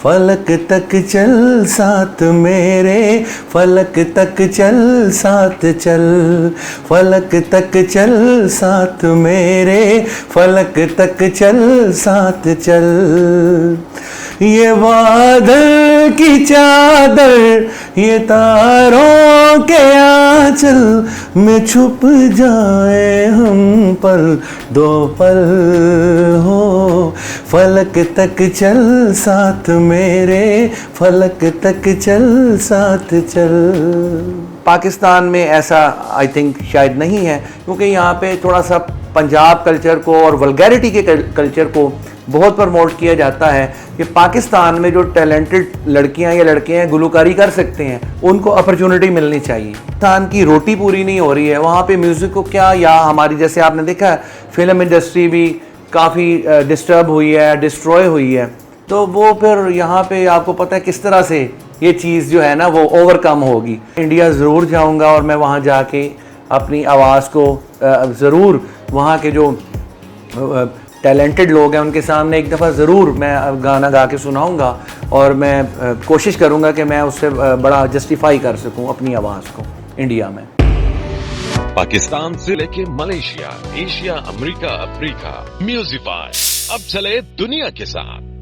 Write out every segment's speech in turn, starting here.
फलक तक चल साथ मेरे, फलक तक चल साथ चल, फलक तक चल साथ मेरे, फलक तक चल साथ चल। ये बादल की चादर, ये तारों के आंचल में छुप जाए हम पल दो पल हो, फलक तक चल साथ मेरे, फलक तक चल साथ चल। पाकिस्तान में ऐसा आई थिंक शायद नहीं है, क्योंकि यहाँ पे थोड़ा सा पंजाब कल्चर को और वल्गैरिटी के कल्चर को बहुत प्रमोट किया जाता है कि पाकिस्तान में जो टैलेंटेड लड़कियां या लड़के हैं गुलकारी कर सकते हैं, उनको अपॉर्चुनिटी मिलनी चाहिए। पाकिस्तान की रोटी पूरी नहीं हो रही है वहाँ पे म्यूज़िक को क्या, या हमारी जैसे आपने देखा है फिल्म इंडस्ट्री भी काफ़ी डिस्टर्ब हुई है, डिस्ट्रॉय हुई है, तो वो फिर यहाँ पे आपको पता है किस तरह से ये चीज़ जो है ना वो ओवरकम होगी। इंडिया ज़रूर जाऊँगा और मैं वहाँ जाके अपनी आवाज़ को ज़रूर वहाँ के जो टैलेंटेड लोग हैं उनके सामने एक दफ़ा ज़रूर मैं गाना गा के सुनाऊँगा, और मैं कोशिश करूँगा कि मैं उससे बड़ा जस्टिफाई कर सकूँ अपनी आवाज़ को इंडिया में। पाकिस्तान से लेके मलेशिया, एशिया, अमेरिका, अफ्रीका, म्यूजिफाई अब चले दुनिया के साथ।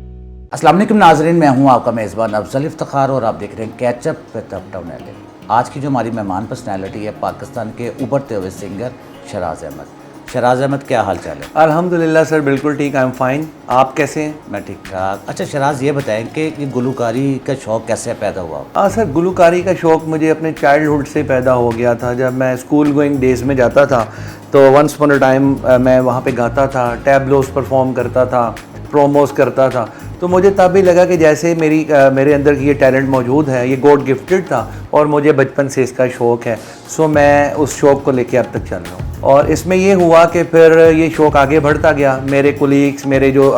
अस्सलाम वालेकुम नाज़रीन, मैं हूं आपका मेज़बान अफजल इफ्तिखार और आप देख रहे हैं कैचअप विद अपटाउन एलए। आज की जो हमारी मेहमान पर्सनैलिटी है पाकिस्तान के उभरते हुए सिंगर शहराज अहमद। शहराज अहमद, क्या हाल चाल है? अल्हम्दुलिल्लाह सर, बिल्कुल ठीक, आई एम फाइन। आप कैसे हैं? मैं ठीक ठाक। अच्छा शहराज, ये बताएं कि ये गुलकारी का शौक़ कैसे पैदा हुआ? सर, गुलकारी का शौक़ मुझे अपने चाइल्डहुड से पैदा हो गया था। जब मैं स्कूल गोइंग डेज़ में जाता था तो वंस अपॉन अ टाइम मैं वहाँ पे गाता था, टैबलोस परफॉर्म करता था, प्रोमोस करता था। तो मुझे तब भी लगा कि जैसे मेरे अंदर ये टैलेंट मौजूद है, ये गॉड गिफ्टेड था और मुझे बचपन से इसका शौक़ है। सो मैं उस शौक़ को लेके अब तक चल रहा हूँ, और इसमें ये हुआ कि फिर ये शौक़ आगे बढ़ता गया। मेरे कोलीग्स, मेरे जो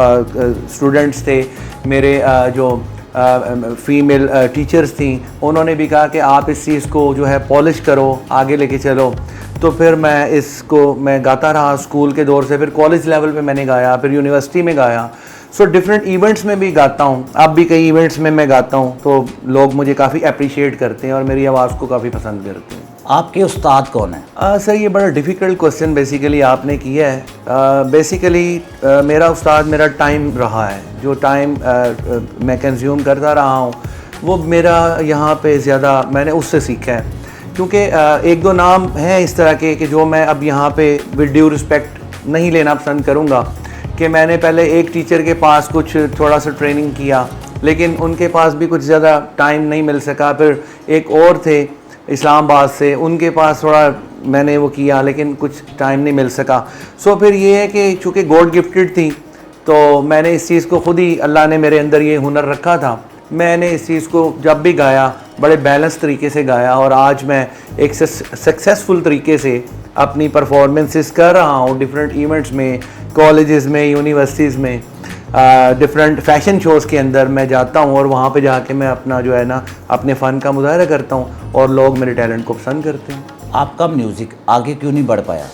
स्टूडेंट्स थे, मेरे जो फीमेल टीचर्स थी, उन्होंने भी कहा कि आप इस चीज़ को जो है पॉलिश करो, आगे लेके चलो। तो फिर मैं गाता रहा स्कूल के दौर से, फिर कॉलेज लेवल पे मैंने गाया, फिर यूनिवर्सिटी में गाया। सो डिफरेंट इवेंट्स में भी गाता हूँ, अब भी कई इवेंट्स में मैं गाता हूँ, तो लोग मुझे काफ़ी अप्रिशिएट करते हैं और मेरी आवाज़ को काफ़ी पसंद करते हैं। आपके उस्ताद कौन है? सर, ये बड़ा डिफ़िकल्ट क्वेश्चन बेसिकली आपने किया है। बेसिकली मेरा उस्ताद मेरा टाइम रहा है। जो टाइम मैं कंज्यूम करता रहा हूँ वो मेरा यहाँ पे ज़्यादा मैंने उससे सीखा है, क्योंकि एक दो नाम हैं इस तरह के कि जो मैं अब यहाँ पे विद ड्यू रिस्पेक्ट नहीं लेना पसंद करूँगा, कि मैंने पहले एक टीचर के पास कुछ थोड़ा सा ट्रेनिंग किया, लेकिन उनके पास भी कुछ ज़्यादा टाइम नहीं मिल सका। फिर एक और थे इस्लामाबाद से, उनके पास थोड़ा मैंने वो किया, लेकिन कुछ टाइम नहीं मिल सका। सो फिर ये है कि चूँकि गॉड गिफ्टेड थी, तो मैंने इस चीज़ को खुद ही, अल्लाह ने मेरे अंदर ये हुनर रखा था, मैंने इस चीज़ को जब भी गाया बड़े बैलेंस तरीके से गाया, और आज मैं एक सक्सेसफुल तरीके से अपनी परफॉर्मेंसेस कर रहा हूँ डिफरेंट इवेंट्स में, कॉलेजेस में, यूनिवर्सिटीज़ में, डिफरेंट फैशन शोज़ के अंदर मैं जाता हूँ, और वहाँ पे जाके मैं अपना जो है ना अपने फ़न का मुज़ाहरा करता हूँ और लोग मेरे टैलेंट को पसंद करते हैं। आपका म्यूज़िक आगे क्यों नहीं बढ़ पाया?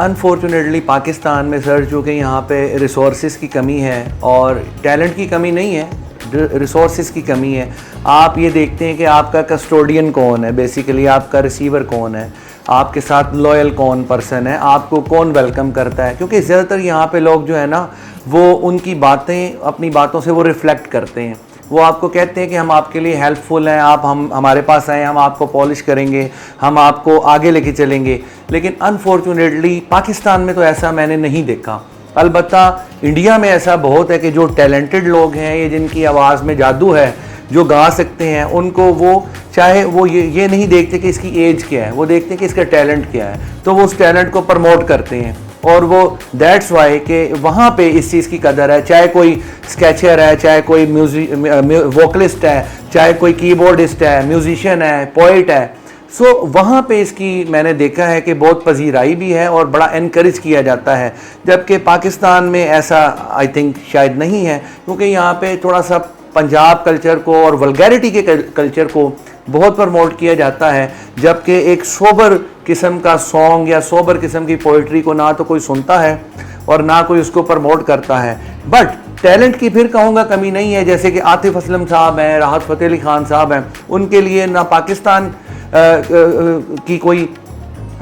अनफॉर्चुनेटली पाकिस्तान में सर, चूँकि यहाँ पे रिसोर्सेज की कमी है, और टैलेंट की कमी नहीं है, रिसोर्सेज की कमी है। आप ये देखते हैं कि आपका कस्टोडियन कौन है, बेसिकली आपका रिसीवर कौन है, आपके साथ लॉयल कौन पर्सन है, आपको कौन वेलकम करता है, क्योंकि ज़्यादातर यहाँ पे लोग जो है ना वो उनकी बातें, अपनी बातों से वो रिफ़्लेक्ट करते हैं। वो आपको कहते हैं कि हम आपके लिए हेल्पफुल हैं, आप हमारे पास आएँ, हम आपको पॉलिश करेंगे, हम आपको आगे लेके चलेंगे। लेकिन अनफॉर्चुनेटली पाकिस्तान में तो ऐसा मैंने नहीं देखा। अलबत्ता इंडिया में ऐसा बहुत है कि जो टैलेंटेड लोग हैं, ये जिनकी आवाज़ में जादू है, जो गा सकते हैं, उनको वो चाहे वो ये नहीं देखते कि इसकी एज क्या है, वो देखते हैं कि इसका टैलेंट क्या है, तो वो उस टैलेंट को प्रमोट करते हैं। और वो दैट्स वाई कि वहाँ पे इस चीज़ की कदर है, चाहे कोई स्केचर है, चाहे कोई वोकलिस्ट है, चाहे कोई कीबोर्डिस्ट है, म्यूजिशियन है, पोइट है। सो वहाँ पे इसकी मैंने देखा है कि बहुत पजीराई भी है और बड़ा इनकरेज किया जाता है, जबकि पाकिस्तान में ऐसा आई थिंक शायद नहीं है, क्योंकि यहाँ पे थोड़ा सा पंजाब कल्चर को और वल्गैरिटी के कल्चर को बहुत प्रमोट किया जाता है, जबकि एक सोबर किस्म का सॉन्ग या सोबर किस्म की पोइट्री को ना तो कोई सुनता है और ना कोई उसको प्रमोट करता है। बट टैलेंट की फिर कहूँगा कमी नहीं है, जैसे कि आतिफ असलम साहब हैं, राहत फ़तेह अली ख़ान साहब हैं, उनके लिए ना पाकिस्तान की कोई,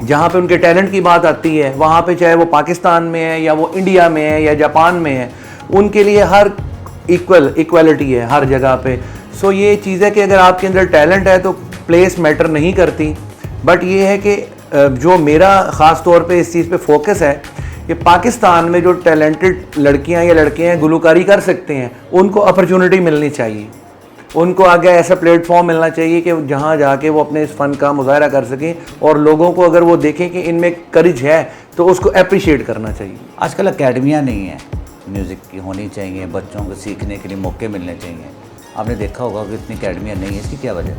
जहाँ पे उनके टैलेंट की बात आती है वहाँ पे चाहे वो पाकिस्तान में है या वो इंडिया में है या जापान में है, उनके लिए हर इक्वलिटी है हर जगह पे। सो ये चीज़ है कि अगर आपके अंदर टैलेंट है तो प्लेस मैटर नहीं करती। बट ये है कि जो मेरा ख़ास तौर पे इस चीज़ पे फोकस है कि पाकिस्तान में जो टैलेंटेड लड़कियां या लड़के हैं गुलकारी कर सकते हैं, उनको अपॉर्चुनिटी मिलनी चाहिए, उनको आगे ऐसा प्लेटफॉर्म मिलना चाहिए कि जहां जाके वो अपने इस फ़न का मुजाहरा कर सकें, और लोगों को अगर वो देखें कि इनमें करेज है तो उसको अप्रिशिएट करना चाहिए। आजकल अकेडमियाँ नहीं हैं, म्यूज़िक की होनी चाहिए, बच्चों को सीखने के लिए मौके मिलने चाहिए। आपने देखा होगा कि इतनी अकेडमियाँ नहीं है, इसकी क्या वजह?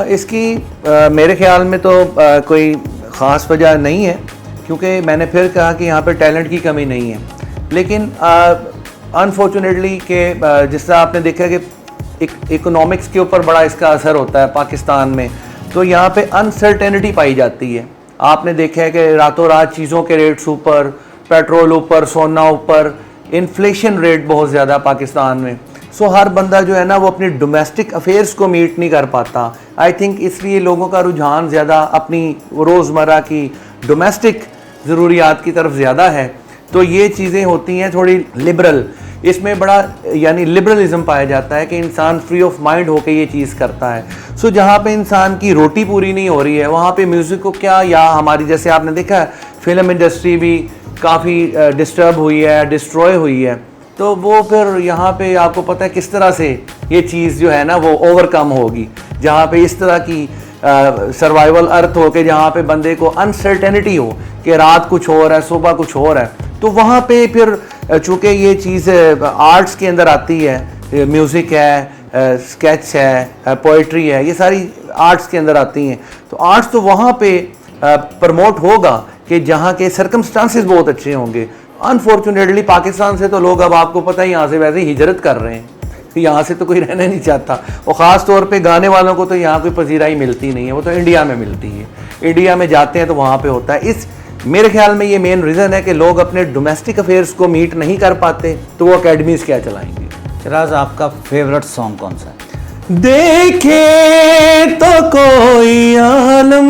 इसकी मेरे ख्याल में तो कोई ख़ास वजह नहीं है, क्योंकि मैंने फिर कहा कि यहाँ पे टैलेंट की कमी नहीं है, लेकिन अनफॉर्चुनेटली कि जिस तरह आपने देखा कि इकोनॉमिक्स के ऊपर बड़ा इसका असर होता है पाकिस्तान में, तो यहाँ पे अनसर्टेनिटी पाई जाती है। आपने देखा है कि रातों रात चीज़ों के रेट्स ऊपर, पेट्रोल ऊपर, सोना ऊपर, इन्फ्लेशन रेट बहुत ज़्यादा पाकिस्तान में। सो हर बंदा जो है ना वो अपनी डोमेस्टिक अफेयर्स को मीट नहीं कर पाता। आई थिंक इसलिए लोगों का रुझान ज़्यादा अपनी रोज़मर्रा की डोमेस्टिक ज़रूरियात की तरफ ज़्यादा है। तो ये चीज़ें होती हैं थोड़ी लिबरल, इसमें बड़ा यानी लिबरलिज्म पाया जाता है कि इंसान फ्री ऑफ माइंड होकर ये चीज़ करता है। सो जहाँ पे इंसान की रोटी पूरी नहीं हो रही है वहाँ पे म्यूज़िक को क्या, या हमारी जैसे आपने देखा फिल्म इंडस्ट्री भी काफ़ी डिस्टर्ब हुई है, डिस्ट्रॉय हुई है, तो वो फिर यहाँ पे आपको पता है किस तरह से ये चीज़ जो है ना वो ओवरकम होगी, जहाँ पे इस तरह की सर्वाइवल अर्थ हो के जहाँ पे बंदे को अनसर्टेनिटी हो कि रात कुछ और है सुबह कुछ और है, तो वहाँ पे फिर चूँकि ये चीज़ आर्ट्स के अंदर आती है, म्यूज़िक है, स्केच है, पोइट्री है, ये सारी आर्ट्स के अंदर आती हैं, तो आर्ट्स तो वहाँ पे प्रमोट होगा कि जहाँ के सर्कमस्टांसेस बहुत अच्छे होंगे। अनफॉर्चुनेटली पाकिस्तान से तो लोग, अब आपको पता है, यहाँ से वैसे ही हिजरत कर रहे हैं, यहाँ से तो कोई रहना नहीं चाहता, और ख़ास तौर पे गाने वालों को तो यहाँ कोई पजीराई मिलती नहीं है, वो तो इंडिया में मिलती है। इंडिया में जाते हैं तो वहाँ पे होता है। इस मेरे ख्याल में ये मेन रीज़न है कि लोग अपने डोमेस्टिक अफेयर्स को मीट नहीं कर पाते, तो वो अकेडमीज़ क्या चलाएंगे। शराज, आपका फेवरेट सॉन्ग कौन सा है? देखे तो कोई आलम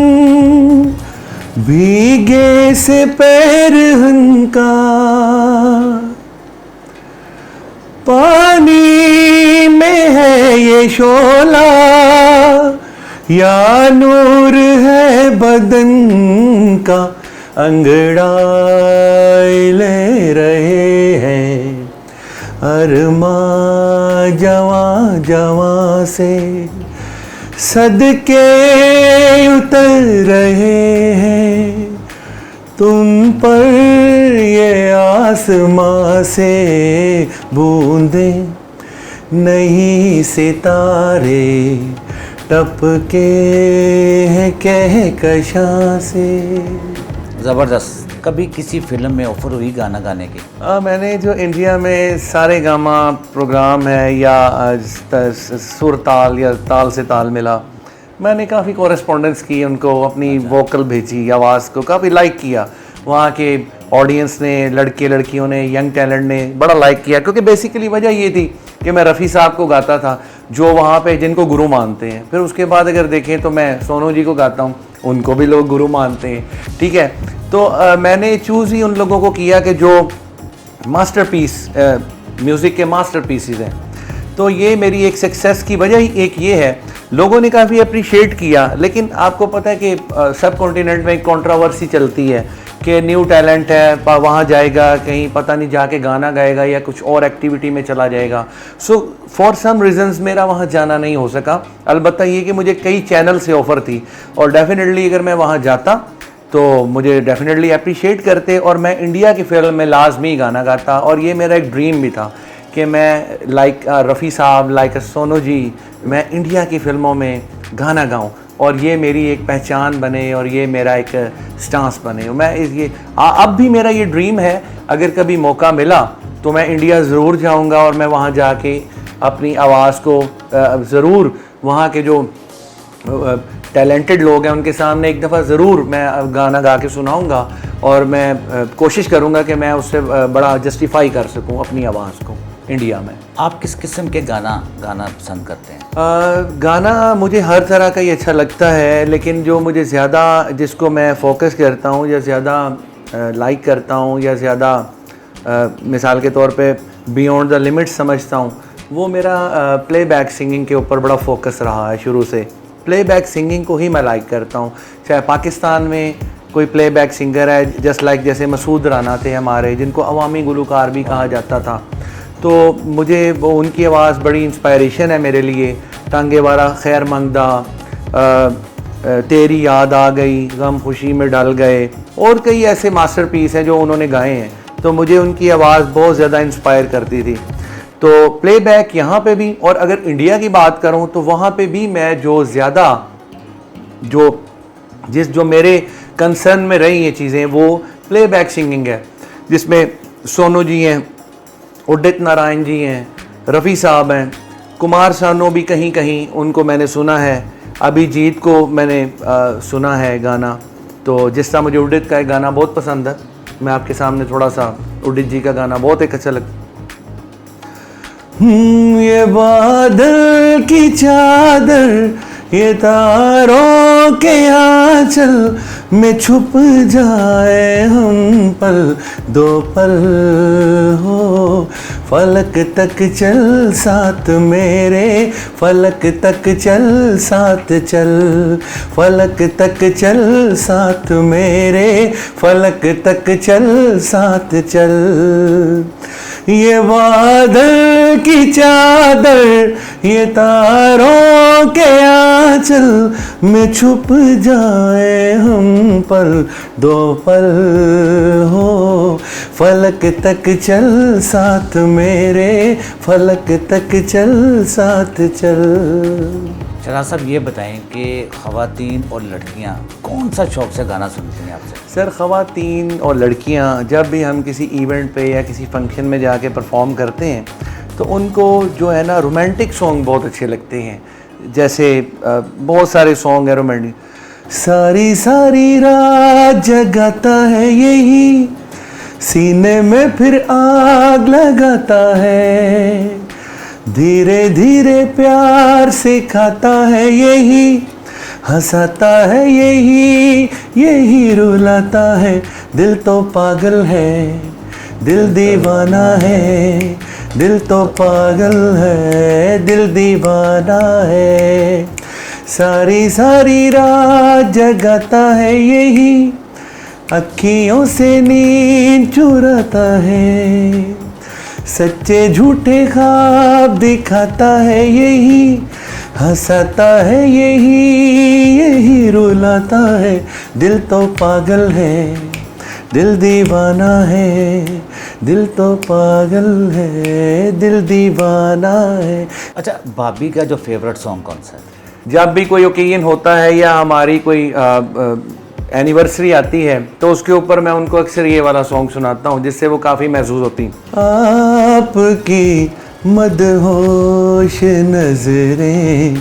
भीगे से पैर हंका, पानी में है ये शोला या नूर है बदन का, अंगड़ाई ले रहे हैं अरमां जवां जवां से, सदके उतर रहे हैं तुम पर ये आसमां से बूंदे, नहीं सितारे टपके हैं कहकशां से। ज़बरदस्त। कभी किसी फिल्म में ऑफर हुई गाना गाने की? मैंने जो इंडिया में सारे गामा प्रोग्राम है या सुर ताल या ताल से ताल मिला, मैंने काफ़ी कॉरेस्पॉन्डेंस की, उनको अपनी वोकल भेजी, आवाज़ को काफ़ी लाइक किया। वहाँ के ऑडियंस ने, लड़के लड़कियों ने, यंग टैलेंट ने बड़ा लाइक किया, क्योंकि बेसिकली वजह ये थी कि मैं रफ़ी साहब को गाता था जो वहाँ पे जिनको गुरु मानते हैं। फिर उसके बाद अगर देखें तो मैं सोनू जी को गाता हूँ, उनको भी लोग गुरु मानते हैं, ठीक है। तो मैंने चूज़ ही उन लोगों को किया कि जो मास्टरपीस, म्यूज़िक के मास्टरपीसेस हैं। तो ये मेरी एक सक्सेस की वजह ही एक ये है, लोगों ने काफ़ी अप्रिशिएट किया। लेकिन आपको पता है कि सब कॉन्टिनेंट में एक कंट्रोवर्सी चलती है कि न्यू टैलेंट है, वहाँ जाएगा कहीं पता नहीं जाके गाना गाएगा या कुछ और एक्टिविटी में चला जाएगा। सो फॉर सम रीज़न्स मेरा वहाँ जाना नहीं हो सका। अलबत्ता ये कि मुझे कई चैनल से ऑफ़र थी, और डेफिनेटली अगर मैं वहाँ जाता तो मुझे डेफिनेटली अप्रिशिएट करते, और मैं इंडिया की फिल्म में लाजमी गाना गाता। और ये मेरा एक ड्रीम भी था कि मैं लाइक रफ़ी साहब, लाइक सोनू जी, मैं इंडिया की फ़िल्मों में गाना गाऊं, और ये मेरी एक पहचान बने और ये मेरा एक स्टांस बने। मैं ये अब भी मेरा ये ड्रीम है, अगर कभी मौका मिला तो मैं इंडिया ज़रूर जाऊंगा, और मैं वहाँ जाके अपनी आवाज़ को ज़रूर वहाँ के जो टैलेंटेड लोग हैं उनके सामने एक दफ़ा ज़रूर मैं गाना गा के सुनाऊँगा, और मैं कोशिश करूँगा कि मैं उससे बड़ा जस्टिफाई कर सकूँ अपनी आवाज़ को। इंडिया में। आप किस किस्म के गाना गाना पसंद करते हैं? गाना मुझे हर तरह का ही अच्छा लगता है, लेकिन जो मुझे ज़्यादा जिसको मैं फोकस करता हूँ या ज़्यादा लाइक करता हूँ या ज़्यादा मिसाल के तौर पे बियॉन्ड द लिमिट समझता हूँ, वो मेरा प्लेबैक सिंगिंग के ऊपर बड़ा फोकस रहा है शुरू से। प्लेबैक सिंगिंग को ही मैं लाइक करता हूँ। चाहे पाकिस्तान में कोई प्लेबैक सिंगर है जस्ट लाइक जैसे मसूद राना थे हमारे, जिनको अवामी गुलकार भी कहा जाता था, तो मुझे वो उनकी आवाज़ बड़ी इंस्पायरेशन है मेरे लिए। टांगे वाला खैर मंगदा, तेरी याद आ गई, गम खुशी में डल गए, और कई ऐसे मास्टरपीस हैं जो उन्होंने गाए हैं, तो मुझे उनकी आवाज़ बहुत ज़्यादा इंस्पायर करती थी। तो प्लेबैक यहाँ पे भी, और अगर इंडिया की बात करूँ तो वहाँ पे भी मैं जो ज़्यादा जो मेरे कंसर्न में रही ये चीज़ें वो प्लेबैक सिंगिंग है, जिसमें सोनू जी हैं, उदित नारायण जी हैं, रफ़ी साहब हैं, कुमार सानू भी कहीं कहीं उनको मैंने सुना है, अभिजीत को मैंने सुना है गाना। तो जिस तरह मुझे उदित का एक गाना बहुत पसंद है, मैं आपके सामने थोड़ा सा उदित जी का गाना बहुत एक अच्छा लगता। ये बादल की चादर, ये तारों के आंचल में छुप जाए हम पल दो पल हो, फलक तक चल साथ मेरे, फलक तक चल साथ चल, फलक तक चल साथ मेरे, फलक तक चल साथ चल। ये बादल की चादर, ये तारों के आंचल में छुप जाए हम पल दो पल हो, फलक तक चल साथ मेरे, फलक तक चल साथ चल। शहराज साहब ये बताएं कि ख़वातीन और लड़कियां कौन सा शौक़ से गाना सुनती हैं आपसे? सर, ख़वातीन और लड़कियां जब भी हम किसी इवेंट पे या किसी फंक्शन में जाके परफॉर्म करते हैं तो उनको जो है ना रोमांटिक सॉन्ग बहुत अच्छे लगते हैं। जैसे बहुत सारे सॉन्ग हैं रोमांटिक। सारी सारी रात जगाता है यही, सीने में फिर आग लगाता है, धीरे धीरे प्यार सिखाता है यही, हंसाता है यही, यही रुलाता है, दिल तो पागल है, दिल दीवाना है, दिल तो पागल है, दिल दीवाना है। सारी सारी रात जगाता है यही, अखियों से नींद चुराता है, सच्चे झूठे ख्वाब दिखाता है यही, हंसाता है यही, यही रुलाता है, दिल तो पागल है, दिल दीवाना है, दिल तो पागल है, दिल दीवाना है। अच्छा, भाभी का जो फेवरेट सॉन्ग कौन सा है? जब भी कोई ओकेजन होता है या हमारी कोई एनिवर्सरी आती है तो उसके ऊपर मैं उनको अक्सर ये वाला सॉन्ग सुनाता हूँ, जिससे वो काफ़ी महसूस होती। आपकी मदहोश नजरें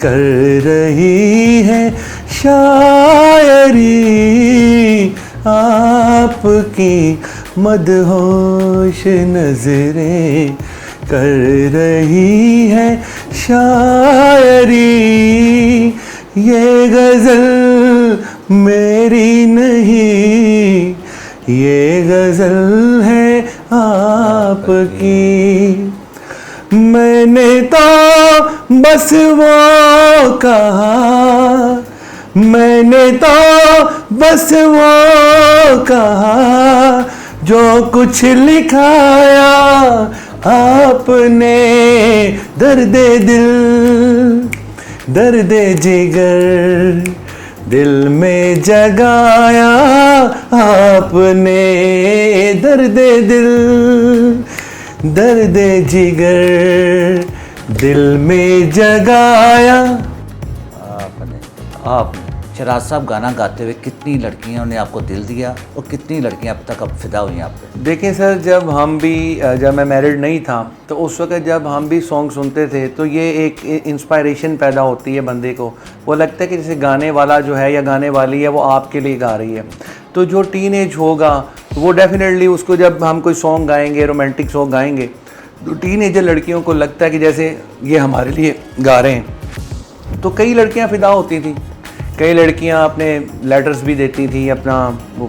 कर रही है शायरी, आपकी मदहोश नजरें कर रही है शायरी, ये गज़ल मेरी नहीं, ये गज़ल है आपकी। मैंने तो बस वो कहा, मैंने तो बस वो कहा, जो कुछ लिखाया आपने, दर्दे दिल, दर्दे जिगर दिल में जगाया आपने, दर्दे दिल, दर्दे जिगर दिल में जगाया आपने। शहराज साहब, गाना गाते हुए कितनी लड़कियों ने आपको दिल दिया और कितनी लड़कियां अब तक अब फिदा हुई आप पे? देखिए सर, जब मैं मैरिड नहीं था तो उस वक्त जब हम भी सॉन्ग सुनते थे तो ये एक इंस्पायरेशन पैदा होती है बंदे को। वो लगता है कि जैसे गाने वाला जो है या गाने वाली है वो आपके लिए गा रही है। तो जो टीनेज होगा वो डेफिनेटली उसको, जब हम कोई सॉन्ग गाएंगे, रोमांटिक सॉन्ग गाएंगे, तो टीनेजर लड़कियों को लगता है कि जैसे ये हमारे लिए गा रहे हैं। तो कई लड़कियां फिदा होती थी, कई लड़कियां अपने लेटर्स भी देती थी, अपना वो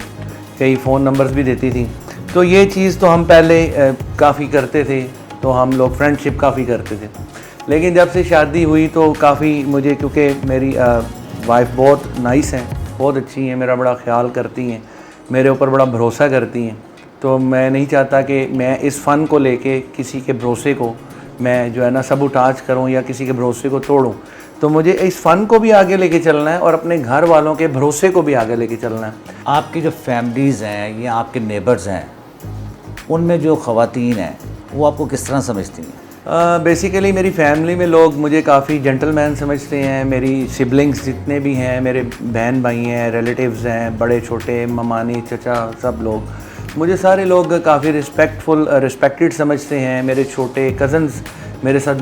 कई फ़ोन नंबर्स भी देती थी। तो ये चीज़ तो हम पहले काफ़ी करते थे, तो हम लोग फ्रेंडशिप काफ़ी करते थे। लेकिन जब से शादी हुई तो काफ़ी मुझे, क्योंकि मेरी वाइफ बहुत नाइस हैं, बहुत अच्छी हैं, मेरा बड़ा ख्याल करती हैं, मेरे ऊपर बड़ा भरोसा करती हैं, तो मैं नहीं चाहता कि मैं इस फ़न को लेके किसी के भरोसे को मैं जो है ना सबूटाज करूं या किसी के भरोसे को तोड़ूं। तो मुझे इस फ़न को भी आगे लेके चलना है और अपने घर वालों के भरोसे को भी आगे लेके चलना है। आपकी जो फैमिलीज़ हैं या आपके नेबर्स हैं, उनमें जो ख़वातीन हैं वो आपको किस तरह समझती हैं? बेसिकली मेरी फैमिली में लोग मुझे काफ़ी जेंटलमैन समझते हैं। मेरी सिबलिंग्स जितने भी हैं, मेरे बहन भाई हैं, रिलेटिव्स हैं, बड़े छोटे, ममानी, चचा, सब लोग मुझे, सारे लोग काफ़ी रिस्पेक्टेड समझते हैं। मेरे छोटे कज़न्स मेरे साथ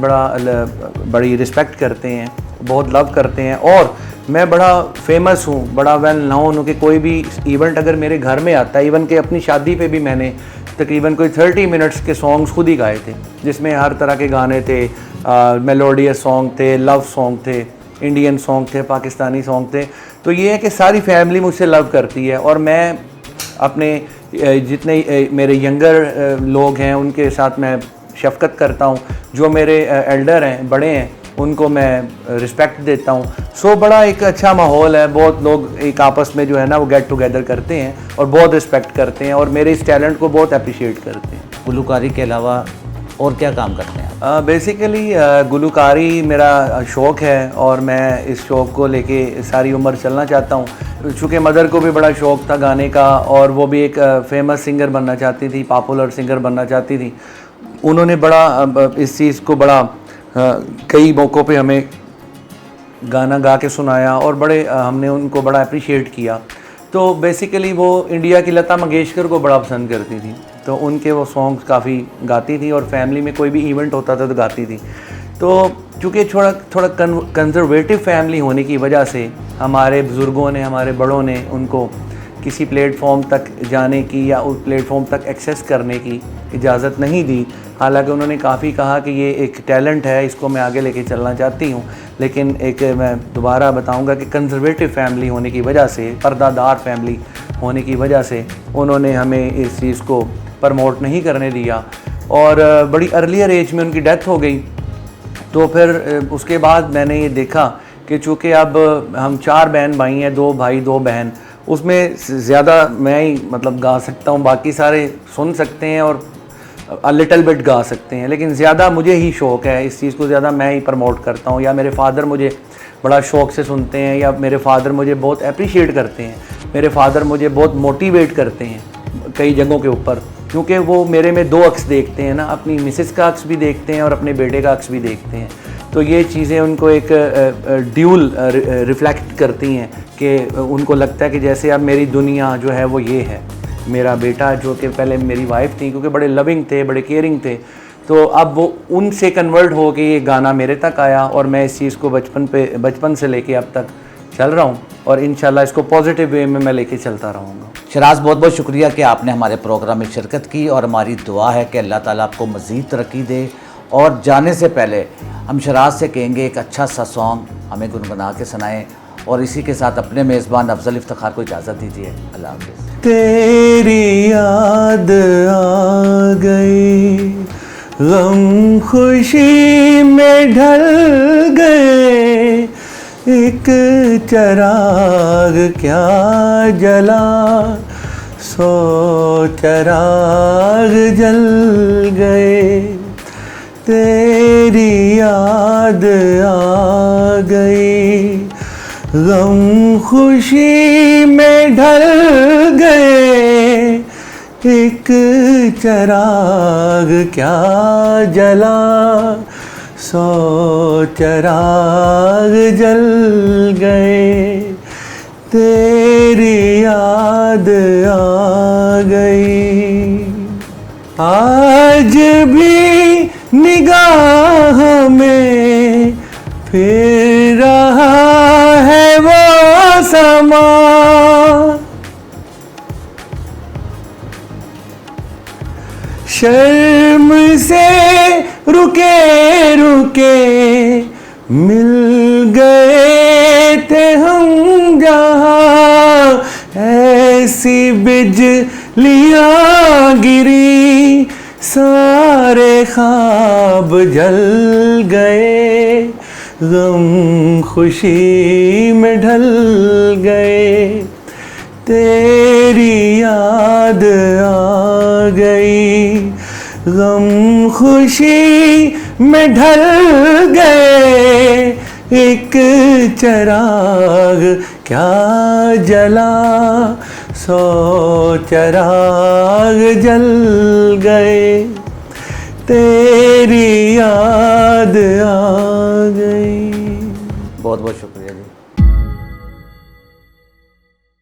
बड़ी रिस्पेक्ट करते हैं, बहुत लव करते हैं, और मैं बड़ा फेमस हूँ, बड़ा वेल नोन हूँ कि कोई भी इवेंट अगर मेरे घर में आता है, इवन कि अपनी शादी पे भी मैंने तकरीबन कोई 30 मिनट्स के सॉन्ग्स खुद ही गाए थे, जिसमें हर तरह के गाने थे, मेलोडियस सॉन्ग थे, लव सॉन्ग थे, इंडियन सॉन्ग थे, पाकिस्तानी सॉन्ग थे। तो ये है कि सारी फैमिली मुझसे लव करती है, और मैं अपने जितने मेरे यंगर लोग हैं उनके साथ मैं शफ़क़त करता हूँ, जो मेरे एल्डर हैं, बड़े हैं, उनको मैं रिस्पेक्ट देता हूँ। सो बड़ा एक अच्छा माहौल है, बहुत लोग एक आपस में जो है ना वो गेट टुगेदर करते हैं और बहुत रिस्पेक्ट करते हैं और मेरे इस टैलेंट को बहुत अप्रिशिएट करते हैं। गुलकारी के अलावा और क्या काम करते हैं? बेसिकली गुलकारी मेरा शौक़ है और मैं इस शौक़ को लेके सारी उम्र चलना चाहता हूँ। चूँकि मदर को भी बड़ा शौक़ था गाने का और वो भी एक फेमस सिंगर बनना चाहती थी, पॉपुलर सिंगर बनना चाहती थी। उन्होंने बड़ा इस चीज़ को बड़ा कई मौक़ों पे हमें गाना गा के सुनाया और बड़े हमने उनको बड़ा अप्रिशिएट किया। तो बेसिकली वो इंडिया की लता मंगेशकर को बड़ा पसंद करती थी, तो उनके वो सॉन्ग्स काफ़ी गाती थी और फैमिली में कोई भी इवेंट होता था तो गाती थी। तो चूँकि थोड़ा कंजर्वेटिव फैमिली होने की वजह से हमारे बुज़ुर्गों ने, हमारे बड़ों ने उनको किसी प्लेटफॉर्म तक जाने की या उस प्लेटफॉर्म तक एक्सेस करने की इजाज़त नहीं दी। हालांकि उन्होंने काफ़ी कहा कि ये एक टैलेंट है, इसको मैं आगे लेके चलना चाहती हूँ, लेकिन एक मैं दोबारा बताऊँगा कि कंजर्वेटिव फैमिली होने की वजह से, पर्दादार फैमिली होने की वजह से उन्होंने हमें इस चीज़ को प्रमोट नहीं करने दिया और बड़ी अर्लियर एज में उनकी डेथ हो गई। तो फिर उसके बाद मैंने ये देखा कि चूँकि अब हम 4 बहन भाई हैं, 2 भाई 2 बहन, उसमें ज़्यादा मैं ही मतलब गा सकता हूँ, बाकी सारे सुन सकते हैं और लिटिल बिट गा सकते हैं, लेकिन ज़्यादा मुझे ही शौक़ है, इस चीज़ को ज़्यादा मैं ही प्रमोट करता हूँ। या मेरे फादर मुझे बड़ा शौक़ से सुनते हैं, या मेरे फादर मुझे बहुत अप्रिशिएट करते हैं, मेरे फादर मुझे बहुत मोटिवेट करते हैं कई जगहों के ऊपर, क्योंकि वो मेरे में 2 अक्स देखते हैं ना, अपनी मिसेस का अक्स भी देखते हैं और अपने बेटे का अक्स भी देखते हैं। तो ये चीज़ें उनको एक ड्यूल रिफ्लेक्ट करती हैं कि उनको लगता है कि जैसे अब मेरी दुनिया जो है वो ये है। मेरा बेटा जो कि पहले मेरी वाइफ थी, क्योंकि बड़े लविंग थे, बड़े केयरिंग थे, तो अब वो उनसे कन्वर्ट हो के ये गाना मेरे तक आया और मैं इस चीज़ को बचपन से लेके अब तक चल रहा हूँ और इंशाल्लाह इसको पॉजिटिव वे में मैं लेके चलता रहूँगा। शराज, बहुत बहुत शुक्रिया कि आपने हमारे प्रोग्राम में शिरकत की और हमारी दुआ है कि अल्लाह ताला आपको मज़ीद तरक्की दे। और जाने से पहले हम शराज से कहेंगे एक अच्छा सा सॉन्ग हमें गुनगुना के सुनाएं और इसी के साथ अपने मेज़बान अफजल इफ्तिखार को इजाज़त दीजिए। अल्लाह हाफ़िज़। तेरी याद आ गई, गम खुशी में ढल गए, एक चराग क्या जला, 100 चराग जल गए। तेरी याद आ गई, गम खुशी में ढल गए, एक चराग क्या जला, 100 चराग जल गए। तेरी याद आ गई, आज भी निगाह में फिर रहा है वो समा, शर्म से रुके रुके मिल गए थे हम जहाँ, ऐसी बिजलियाँ गिरी सारे ख्वाब जल गए, गम खुशी में ढल गए, तेरी याद आ गई, गम खुशी में ढल गए, एक चिराग क्या जला, 100 चिराग जल गए, तेरी याद आ गई। बहुत बहुत शुक्रिया।